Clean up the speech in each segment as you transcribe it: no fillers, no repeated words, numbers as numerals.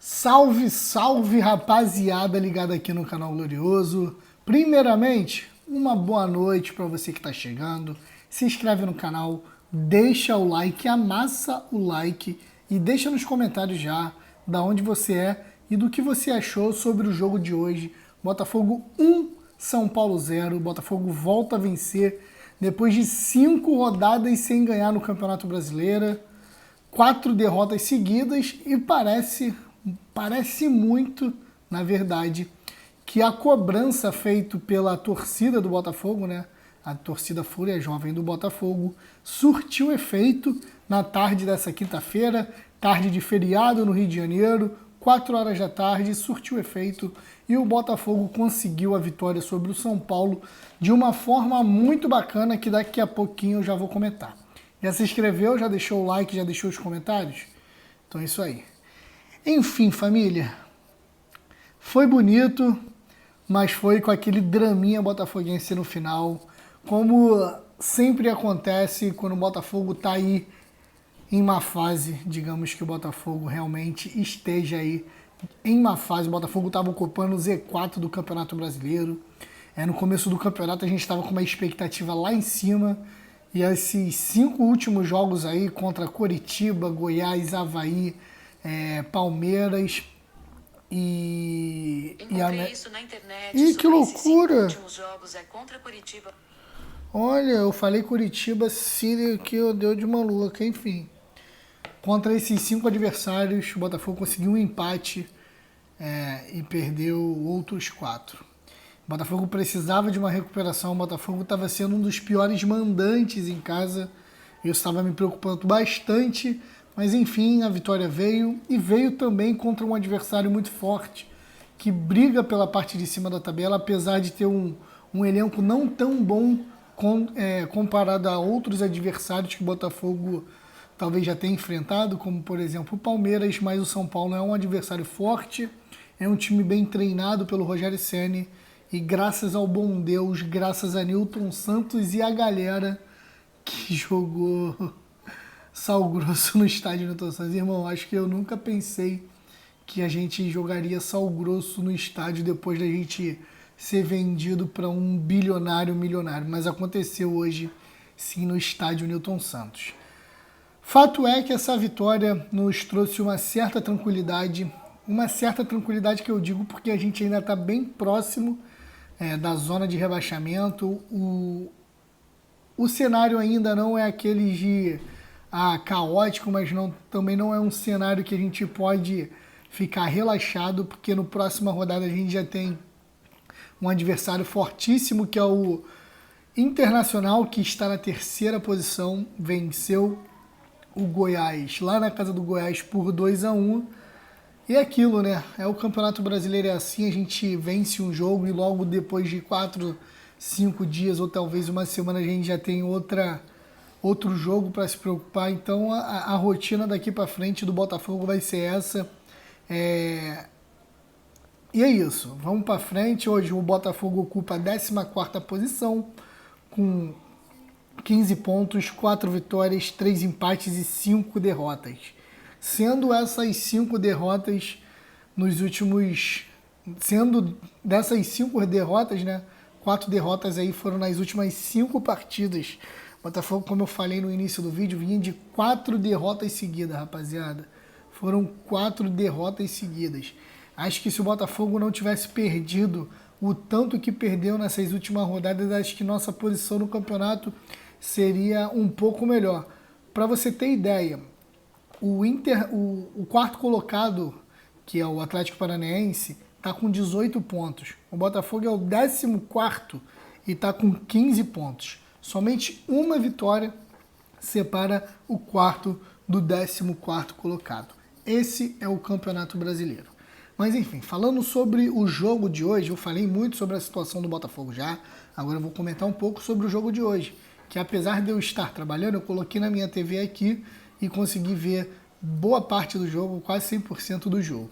Salve, salve, rapaziada ligada aqui no canal Glorioso. Primeiramente, uma boa noite para você que está chegando. Se inscreve no canal, deixa o like, amassa o like e deixa nos comentários já da onde você é e do que você achou sobre o jogo de hoje. Botafogo 1, São Paulo 0. Botafogo volta a vencer depois de 5 rodadas sem ganhar no Campeonato Brasileiro. 4 derrotas seguidas e parece muito, na verdade, que a cobrança feita pela torcida do Botafogo, né, a torcida Fúria Jovem do Botafogo, surtiu efeito na tarde dessa quinta-feira, tarde de feriado no Rio de Janeiro, 4 horas da tarde, surtiu efeito e o Botafogo conseguiu a vitória sobre o São Paulo de uma forma muito bacana que daqui a pouquinho eu já vou comentar. Já se inscreveu, já deixou o like, já deixou os comentários? Então é isso aí. Enfim, família, foi bonito, mas foi com aquele draminha botafoguense no final, como sempre acontece quando o Botafogo tá aí em má fase, digamos que o Botafogo realmente esteja aí em má fase. O Botafogo estava ocupando o Z4 do Campeonato Brasileiro. No começo do campeonato a gente estava com uma expectativa lá em cima, e esses 5 últimos jogos aí contra Coritiba, Goiás, Avaí, Palmeiras Encontrei isso na internet. Ih, que loucura! Os últimos jogos é contra Coritiba. Olha, eu falei Coritiba, Síria, que eu deu de maluca, enfim. Contra esses 5 adversários, o Botafogo conseguiu um empate e perdeu outros 4. O Botafogo precisava de uma recuperação, o Botafogo estava sendo um dos piores mandantes em casa. Eu estava me preocupando bastante, mas enfim, a vitória veio e veio também contra um adversário muito forte, que briga pela parte de cima da tabela, apesar de ter um elenco não tão bom comparado a outros adversários que o Botafogo talvez já tenha enfrentado, como por exemplo o Palmeiras, mas o São Paulo é um adversário forte, é um time bem treinado pelo Rogério Ceni, e graças ao bom Deus, graças a Nilton Santos e a galera que jogou sal grosso no estádio Nilton Santos. Irmão, acho que eu nunca pensei que a gente jogaria sal grosso no estádio depois da gente ser vendido para um bilionário milionário. Mas aconteceu hoje, sim, no estádio Nilton Santos. Fato é que essa vitória nos trouxe uma certa tranquilidade que eu digo porque a gente ainda está bem próximo da zona de rebaixamento. O cenário ainda não é aquele de caótico, mas também não é um cenário que a gente pode ficar relaxado, porque no próxima rodada a gente já tem um adversário fortíssimo, que é o Internacional, que está na 3ª posição, venceu o Goiás lá na casa do Goiás por 2-1. E é aquilo, né? O Campeonato Brasileiro é assim, a gente vence um jogo e logo depois de 4, 5 dias ou talvez uma semana a gente já tem outro jogo para se preocupar. Então a rotina daqui para frente do Botafogo vai ser essa. E é isso, vamos para frente. Hoje o Botafogo ocupa a 14ª posição com 15 pontos, 4 vitórias, 3 empates e 5 derrotas. Sendo essas 5 derrotas Sendo dessas 5 derrotas, né? 4 derrotas aí foram nas últimas 5 partidas. O Botafogo, como eu falei no início do vídeo, vinha de 4 derrotas seguidas, rapaziada. Foram 4 derrotas seguidas. Acho que se o Botafogo não tivesse perdido o tanto que perdeu nessas últimas rodadas, acho que nossa posição no campeonato seria um pouco melhor. Para você ter ideia, o 4º colocado, que é o Atlético Paranaense, está com 18 pontos. O Botafogo é o 14º e está com 15 pontos. Somente uma vitória separa o 4º do 14º colocado. Esse é o Campeonato Brasileiro. Mas enfim, falando sobre o jogo de hoje, eu falei muito sobre a situação do Botafogo já, agora eu vou comentar um pouco sobre o jogo de hoje, que apesar de eu estar trabalhando, eu coloquei na minha TV aqui e consegui ver boa parte do jogo, quase 100% do jogo.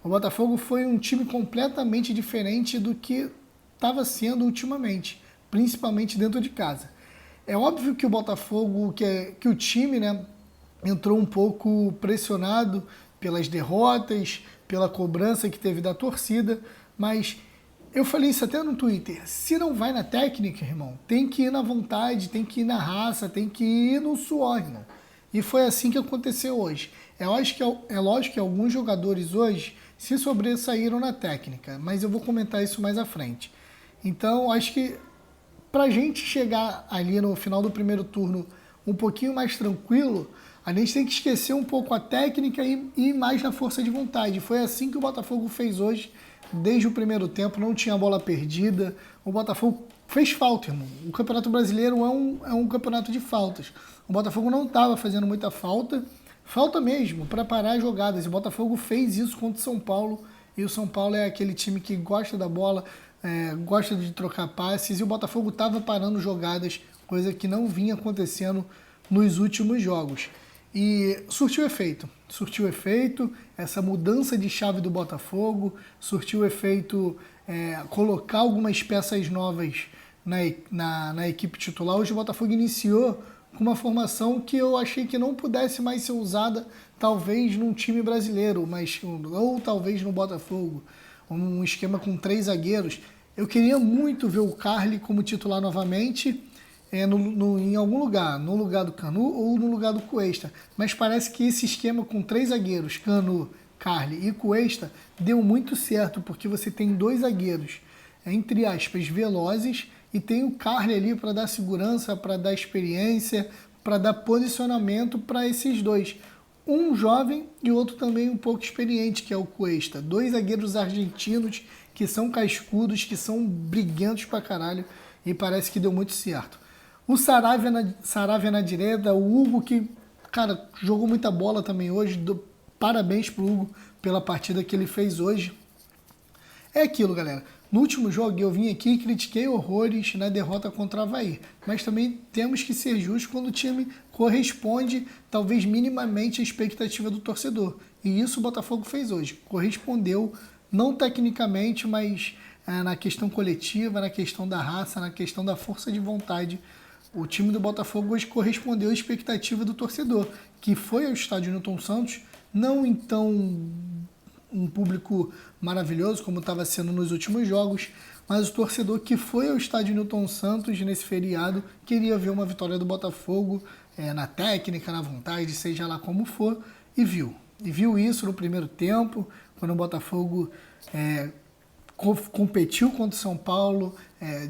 O Botafogo foi um time completamente diferente do que estava sendo ultimamente, principalmente dentro de casa. É óbvio que o Botafogo, que o time, né, entrou um pouco pressionado pelas derrotas, pela cobrança que teve da torcida, mas eu falei isso até no Twitter, se não vai na técnica, irmão, tem que ir na vontade, tem que ir na raça, tem que ir no suor, irmão. E foi assim que aconteceu hoje. É lógico que alguns jogadores hoje se sobressaíram na técnica, mas eu vou comentar isso mais à frente. Então, acho que pra gente chegar ali no final do primeiro turno um pouquinho mais tranquilo, a gente tem que esquecer um pouco a técnica e ir mais na força de vontade. Foi assim que o Botafogo fez hoje, desde o primeiro tempo, não tinha bola perdida. O Botafogo fez falta, irmão. O Campeonato Brasileiro é um campeonato de faltas. O Botafogo não estava fazendo muita falta mesmo, para parar as jogadas. E o Botafogo fez isso contra o São Paulo, e o São Paulo é aquele time que gosta da bola, gosta de trocar passes, e o Botafogo estava parando jogadas, coisa que não vinha acontecendo nos últimos jogos. E surtiu efeito, essa mudança de chave do Botafogo, surtiu efeito colocar algumas peças novas na equipe titular. Hoje o Botafogo iniciou com uma formação que eu achei que não pudesse mais ser usada, talvez num time brasileiro, ou talvez no Botafogo, um esquema com 3 zagueiros. Eu queria muito ver o Carly como titular novamente, em algum lugar, no lugar do Canu ou no lugar do Cuesta. Mas parece que esse esquema com 3 zagueiros, Canu, Carly e Cuesta, deu muito certo, porque você tem 2 zagueiros, entre aspas, velozes, e tem o Carly ali para dar segurança, para dar experiência, para dar posicionamento para esses dois. Um jovem e outro também um pouco experiente, que é o Cuesta. 2 zagueiros argentinos que são cascudos, que são briguentos pra caralho, e parece que deu muito certo. O Saravia na direita, o Hugo que, cara, jogou muita bola também hoje. Parabéns pro Hugo pela partida que ele fez hoje. É aquilo, galera. No último jogo eu vim aqui e critiquei horrores na derrota contra o Avaí. Mas também temos que ser justos quando o time corresponde, talvez minimamente, à expectativa do torcedor. E isso o Botafogo fez hoje. Correspondeu, não tecnicamente, mas na questão coletiva, na questão da raça, na questão da força de vontade. O time do Botafogo hoje correspondeu à expectativa do torcedor, que foi ao estádio Newton Santos, não então um público maravilhoso como estava sendo nos últimos jogos, mas o torcedor que foi ao estádio Newton Santos nesse feriado queria ver uma vitória do Botafogo na técnica, na vontade, seja lá como for, e viu. E viu isso no primeiro tempo, quando o Botafogo competiu contra o São Paulo,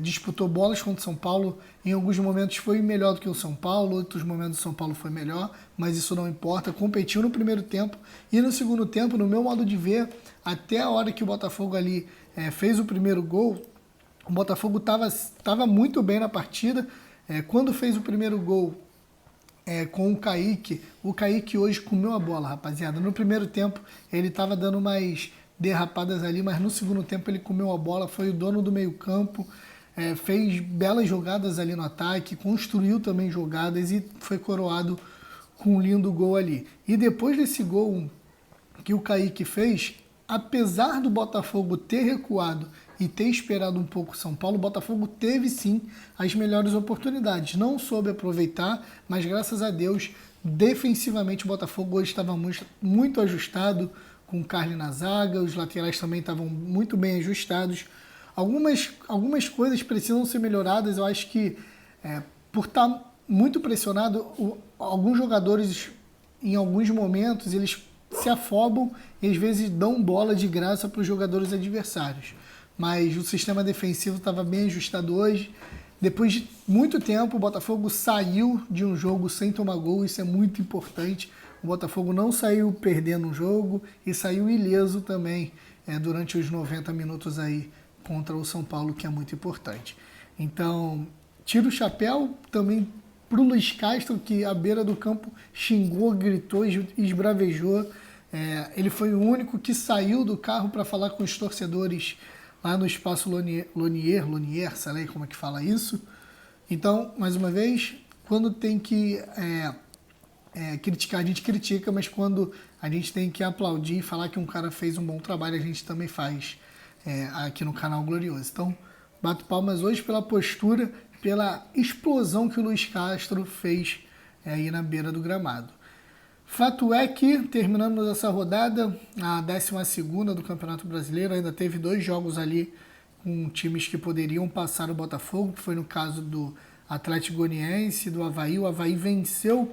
disputou bolas contra o São Paulo. Em alguns momentos foi melhor do que o São Paulo, outros momentos o São Paulo foi melhor, mas isso não importa. Competiu no primeiro tempo e no segundo tempo, no meu modo de ver, até a hora que o Botafogo ali fez o primeiro gol, o Botafogo estava muito bem na partida. Quando fez o primeiro gol com o Kaique hoje comeu a bola, rapaziada. No primeiro tempo ele estava dando mais derrapadas ali, mas no segundo tempo ele comeu a bola, foi o dono do meio campo, fez belas jogadas ali no ataque, construiu também jogadas e foi coroado com um lindo gol ali. E depois desse gol que o Kaique fez, apesar do Botafogo ter recuado e ter esperado um pouco o São Paulo, o Botafogo teve sim as melhores oportunidades. Não soube aproveitar, mas graças a Deus, defensivamente o Botafogo hoje estava muito ajustado, com o Carly na zaga, os laterais também estavam muito bem ajustados. Algumas coisas precisam ser melhoradas. Eu acho que por estar muito pressionado, alguns jogadores, em alguns momentos, eles se afobam e às vezes dão bola de graça para os jogadores adversários. Mas o sistema defensivo estava bem ajustado hoje. Depois de muito tempo, o Botafogo saiu de um jogo sem tomar gol, isso é muito importante. O Botafogo não saiu perdendo um jogo e saiu ileso também durante os 90 minutos aí contra o São Paulo, que é muito importante. Então, tiro o chapéu também para o Luiz Castro, que à beira do campo xingou, gritou, esbravejou. Ele foi o único que saiu do carro para falar com os torcedores lá no Espaço Lonier, sei lá como é que fala isso. Então, mais uma vez, quando tem que criticar, a gente critica, mas quando a gente tem que aplaudir e falar que um cara fez um bom trabalho, a gente também faz aqui no canal Glorioso. Então, bato palmas hoje pela postura, pela explosão que o Luiz Castro fez aí na beira do gramado. Fato é que terminamos essa rodada, a 12ª do Campeonato Brasileiro, ainda teve 2 jogos ali com times que poderiam passar o Botafogo, que foi no caso do Atlético Goianiense, do Avaí. O Avaí venceu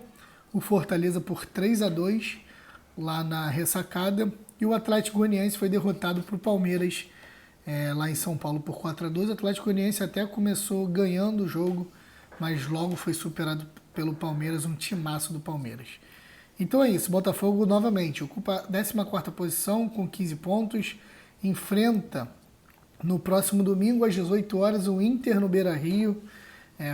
o Fortaleza por 3-2 lá na ressacada, e o Atlético Goianiense foi derrotado por Palmeiras lá em São Paulo por 4-2. O Atlético Goianiense até começou ganhando o jogo, mas logo foi superado pelo Palmeiras, um timaço do Palmeiras. Então é isso, Botafogo novamente ocupa a 14ª posição com 15 pontos, enfrenta no próximo domingo às 18 horas o Inter no Beira-Rio.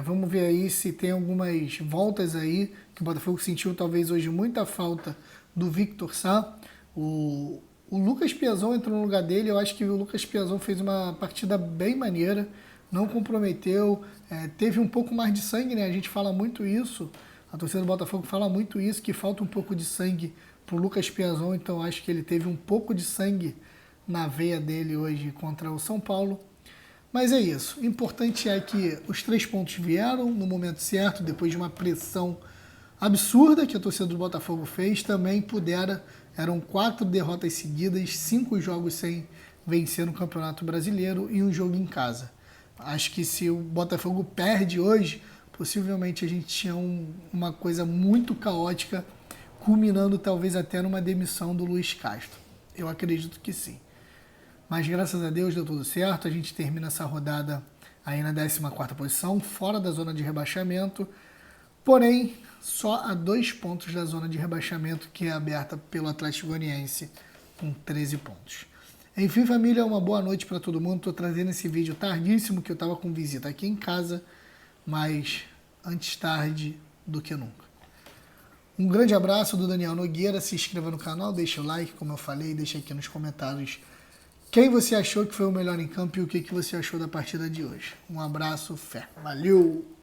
Vamos ver aí se tem algumas voltas aí, que o Botafogo sentiu talvez hoje muita falta do Victor Sá. O Lucas Piazon entrou no lugar dele. Eu acho que o Lucas Piazon fez uma partida bem maneira, não comprometeu, teve um pouco mais de sangue, né? A gente fala muito isso, a torcida do Botafogo fala muito isso, que falta um pouco de sangue pro Lucas Piazon, então acho que ele teve um pouco de sangue na veia dele hoje contra o São Paulo. Mas é isso, o importante é que os 3 pontos vieram no momento certo, depois de uma pressão absurda que a torcida do Botafogo fez. Também eram 4 derrotas seguidas, 5 jogos sem vencer no Campeonato Brasileiro e um jogo em casa. Acho que se o Botafogo perde hoje, possivelmente a gente tinha uma coisa muito caótica, culminando talvez até numa demissão do Luiz Castro. Eu acredito que sim. Mas graças a Deus deu tudo certo, a gente termina essa rodada aí na 14ª posição, fora da zona de rebaixamento, porém só a 2 pontos da zona de rebaixamento, que é aberta pelo Atlético Goianiense com 13 pontos. Enfim, família, uma boa noite para todo mundo. Estou trazendo esse vídeo tardíssimo, que eu estava com visita aqui em casa, mas antes tarde do que nunca. Um grande abraço do Daniel Nogueira. Se inscreva no canal, deixa o like, como eu falei, deixa aqui nos comentários quem você achou que foi o melhor em campo e o que você achou da partida de hoje. Um abraço, fé. Valeu!